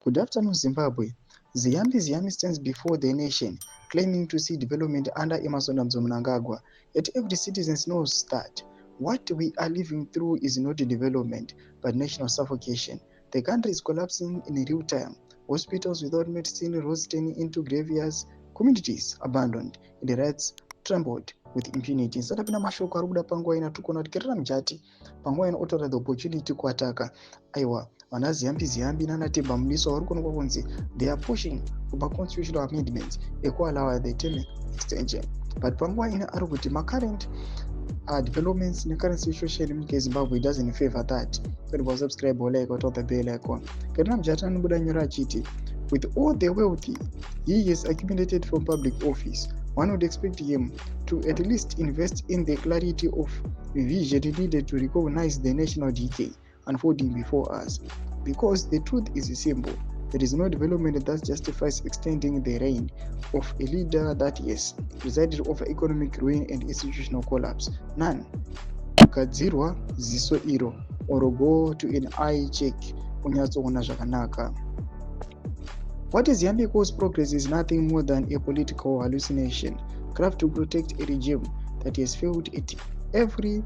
Good afternoon, Zimbabwe. Ziyambi stands before the nation, claiming to see development under Emmerson Mnangagwa. Yet every citizen knows that what we are living through is not development, but national suffocation. The country is collapsing in real time. Hospitals without medicine, roads turning into graveyards, communities abandoned, and the rights trampled with impunity. Sadapina mashoko ari kuda panguva ino tukona tikerera mujati panguva ino otaura the opportunity kuataka aiwa vana ziyambi nanatemba muliso vari kuonekwa kunzi they are pushing for constitutional amendments ekuallow the term extension, but panguva ino ari kuti macurrent developments necurrent situation munyika yezimbabwe doesn't favor that. Kuti subscribe or like or the bell icon. Kerera mujati anobuda nyora achiti with all the wealth he has accumulated from public office, one would expect him to at least invest in the clarity of vision needed to recognize the national decay unfolding before us. Because the truth is simple, there is no development that justifies extending the reign of a leader that has presided over economic ruin and institutional collapse. None. Kugadzirwa ziso iro or go to an eye check unyatsoona zvakanaka. What is Ziyambi's progress is nothing more than a political hallucination, craft to protect a regime that has failed at every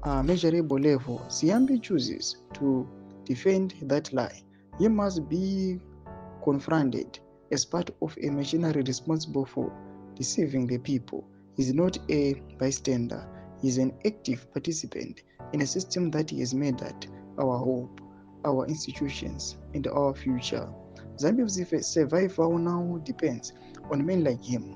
measurable level. Ziyambi chooses to defend that lie. He must be confronted as part of a machinery responsible for deceiving the people. He is not a bystander. He is an active participant in a system that has made that our hope, our institutions, and our future. Zambia's survival now depends on men like him,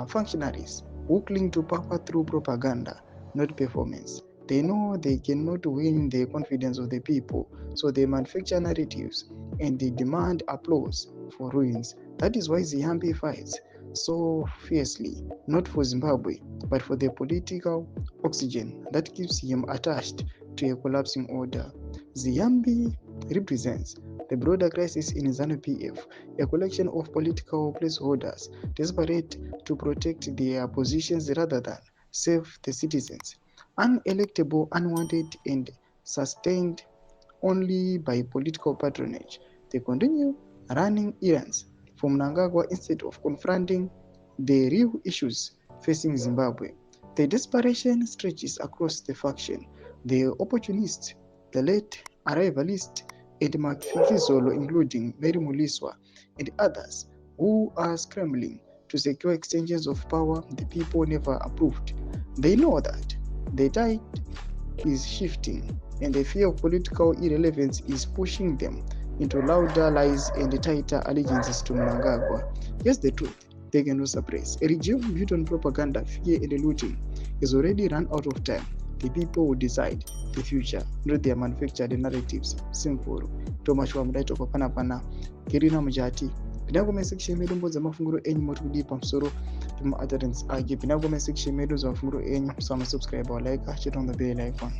functionaries who cling to power through propaganda, not performance. They know they cannot win the confidence of the people, so they manufacture narratives and they demand applause for ruins. That is why Ziyambi fights so fiercely, not for Zimbabwe, but for the political oxygen that keeps him attached to a collapsing order. Ziyambi represents the broader crisis in ZANU-PF, a collection of political placeholders desperate to protect their positions rather than save the citizens. Unelectable, unwanted, and sustained only by political patronage, they continue running errands for Mnangagwa instead of confronting the real issues facing Zimbabwe. The desperation stretches across the faction. The opportunists, the late arrivalists, and Mafikizolo, including Mary Muliswa and others, who are scrambling to secure extensions of power the people never approved. They know that the tide is shifting and the fear of political irrelevance is pushing them into louder lies and tighter allegiances to Mnangagwa. Here's the truth they cannot suppress. A regime built on propaganda, fear, and looting is already run out of time. The people will decide the future, not their manufactured narratives. Simple. Thomas Wamdaito kwa pana Kirina Mujati. Pinagome section medu mboza mafunguro enyi motu kudipa msoro pima utterance agi. Pinagome section medu za mafunguro enyi. So I'm a subscriber or like, hit on the bell icon.